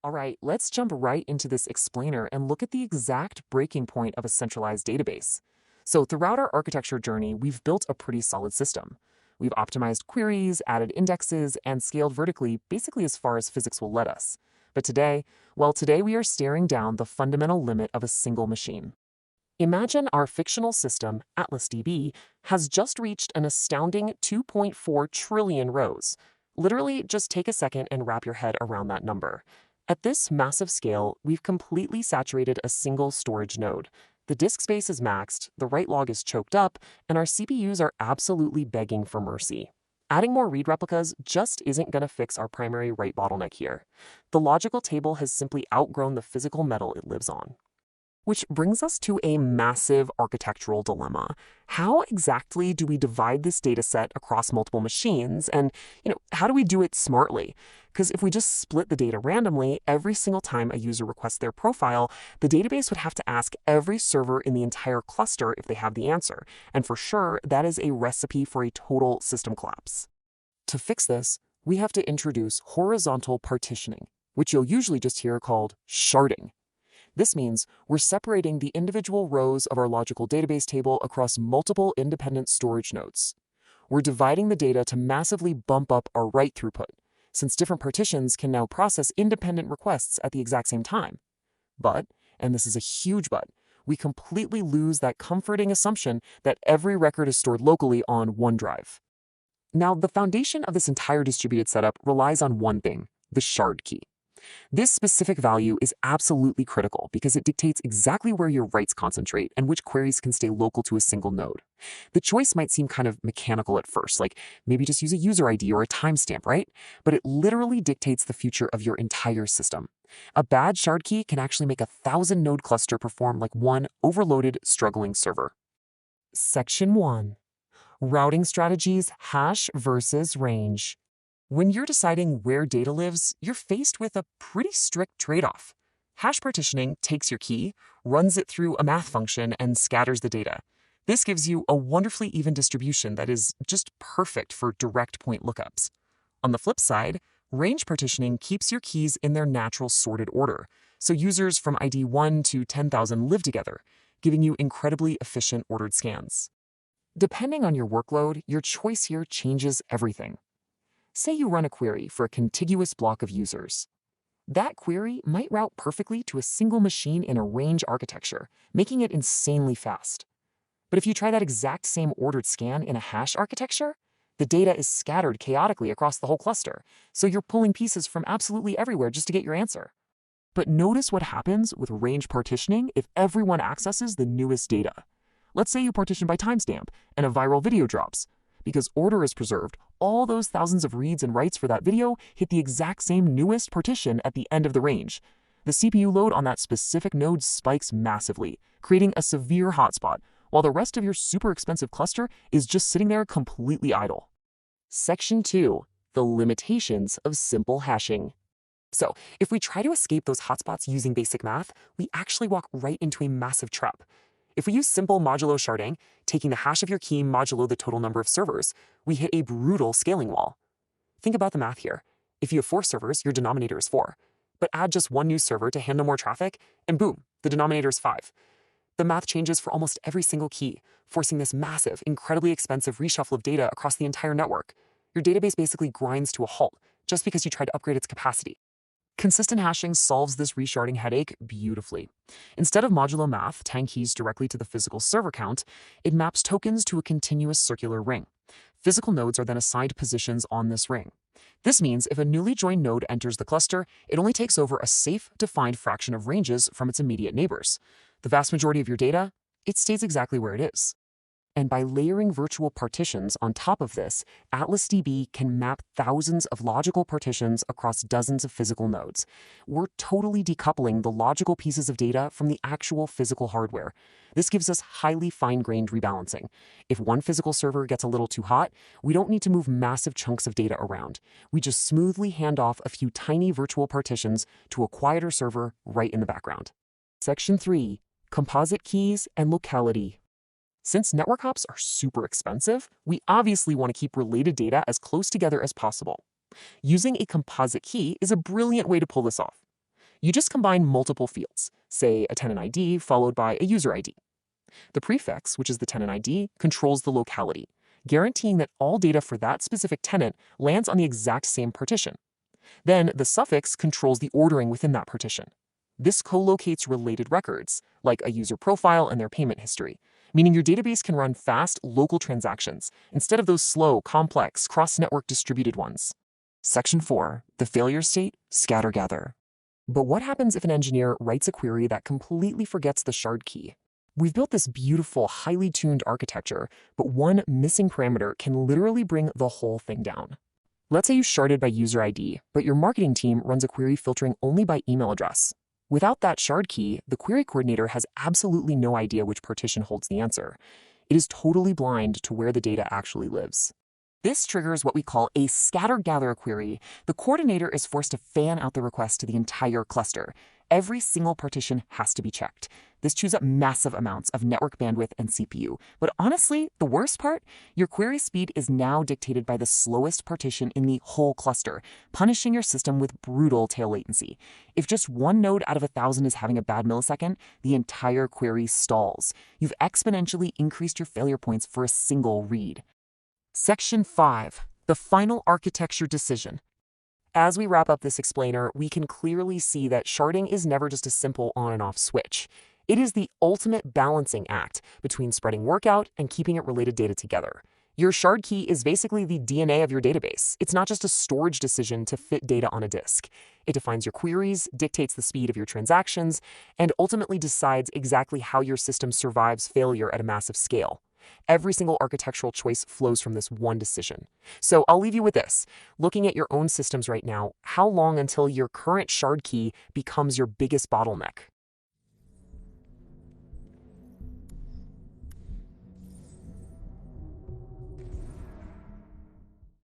All right, let's jump right into this explainer and look at the exact breaking point of a centralized database. So throughout our architecture journey, we've built a pretty solid system. We've optimized queries, added indexes, and scaled vertically basically as far as physics will let us. But today we are staring down the fundamental limit of a single machine. Imagine our fictional system, AtlasDB, has just reached an astounding 2.4 trillion rows. Literally, just take a second and wrap your head around that number. At this massive scale, we've completely saturated a single storage node. The disk space is maxed, the write log is choked up, and our CPUs are absolutely begging for mercy. Adding more read replicas just isn't going to fix our primary write bottleneck here. The logical table has simply outgrown the physical metal it lives on. Which brings us to a massive architectural dilemma. How exactly do we divide this data set across multiple machines? And, how do we do it smartly? Because if we just split the data randomly, every single time a user requests their profile, the database would have to ask every server in the entire cluster if they have the answer. And for sure, that is a recipe for a total system collapse. To fix this, we have to introduce horizontal partitioning, which you'll usually just hear called sharding. This means we're separating the individual rows of our logical database table across multiple independent storage nodes. We're dividing the data to massively bump up our write throughput, since different partitions can now process independent requests at the exact same time. But, and this is a huge but, we completely lose that comforting assumption that every record is stored locally on OneDrive. Now, the foundation of this entire distributed setup relies on one thing, the shard key. This specific value is absolutely critical because it dictates exactly where your writes concentrate and which queries can stay local to a single node. The choice might seem kind of mechanical at first, like maybe just use a user ID or a timestamp, right? But it literally dictates the future of your entire system. A bad shard key can actually make a 1,000-node cluster perform like one overloaded, struggling server. Section 1. Routing strategies, hash versus range. When you're deciding where data lives, you're faced with a pretty strict trade-off. Hash partitioning takes your key, runs it through a math function, and scatters the data. This gives you a wonderfully even distribution that is just perfect for direct point lookups. On the flip side, range partitioning keeps your keys in their natural sorted order, so users from ID 1 to 10,000 live together, giving you incredibly efficient ordered scans. Depending on your workload, your choice here changes everything. Say you run a query for a contiguous block of users. That query might route perfectly to a single machine in a range architecture, making it insanely fast. But if you try that exact same ordered scan in a hash architecture, the data is scattered chaotically across the whole cluster, so you're pulling pieces from absolutely everywhere just to get your answer. But notice what happens with range partitioning if everyone accesses the newest data. Let's say you partition by timestamp and a viral video drops. Because order is preserved, all those thousands of reads and writes for that video hit the exact same newest partition at the end of the range. The CPU load on that specific node spikes massively, creating a severe hotspot, while the rest of your super expensive cluster is just sitting there completely idle. Section 2. The limitations of simple hashing. So, if we try to escape those hotspots using basic math, we actually walk right into a massive trap. If we use simple modulo sharding, taking the hash of your key modulo the total number of servers, we hit a brutal scaling wall. Think about the math here. If you have 4 servers, your denominator is 4. But add just one new server to handle more traffic, and boom, the denominator is 5. The math changes for almost every single key, forcing this massive, incredibly expensive reshuffle of data across the entire network. Your database basically grinds to a halt just because you tried to upgrade its capacity. Consistent hashing solves this resharding headache beautifully. Instead of modulo math tying keys directly to the physical server count, it maps tokens to a continuous circular ring. Physical nodes are then assigned positions on this ring. This means if a newly joined node enters the cluster, it only takes over a safe, defined fraction of ranges from its immediate neighbors. The vast majority of your data, it stays exactly where it is. And by layering virtual partitions on top of this, AtlasDB can map thousands of logical partitions across dozens of physical nodes. We're totally decoupling the logical pieces of data from the actual physical hardware. This gives us highly fine-grained rebalancing. If one physical server gets a little too hot, we don't need to move massive chunks of data around. We just smoothly hand off a few tiny virtual partitions to a quieter server right in the background. Section 3. Composite keys and locality. Since network hops are super expensive, we obviously want to keep related data as close together as possible. Using a composite key is a brilliant way to pull this off. You just combine multiple fields, say a tenant ID followed by a user ID. The prefix, which is the tenant ID, controls the locality, guaranteeing that all data for that specific tenant lands on the exact same partition. Then the suffix controls the ordering within that partition. This co-locates related records, like a user profile and their payment history, meaning your database can run fast local transactions instead of those slow, complex, cross-network distributed ones. Section 4. The failure state, scatter-gather. But what happens if an engineer writes a query that completely forgets the shard key? We've built this beautiful, highly tuned architecture, but one missing parameter can literally bring the whole thing down. Let's say you sharded by user ID, but your marketing team runs a query filtering only by email address. Without that shard key, the query coordinator has absolutely no idea which partition holds the answer. It is totally blind to where the data actually lives. This triggers what we call a scatter-gather query. The coordinator is forced to fan out the request to the entire cluster. Every single partition has to be checked. This chews up massive amounts of network bandwidth and CPU. But honestly, the worst part? Your query speed is now dictated by the slowest partition in the whole cluster, punishing your system with brutal tail latency. If just one node out of 1,000 is having a bad millisecond, the entire query stalls. You've exponentially increased your failure points for a single read. Section 5. The final architecture decision. As we wrap up this explainer, we can clearly see that sharding is never just a simple on and off switch. It is the ultimate balancing act between spreading work out and keeping it related data together. Your shard key is basically the DNA of your database. It's not just a storage decision to fit data on a disk. It defines your queries, dictates the speed of your transactions, and ultimately decides exactly how your system survives failure at a massive scale. Every single architectural choice flows from this one decision. So I'll leave you with this. Looking at your own systems right now, how long until your current shard key becomes your biggest bottleneck?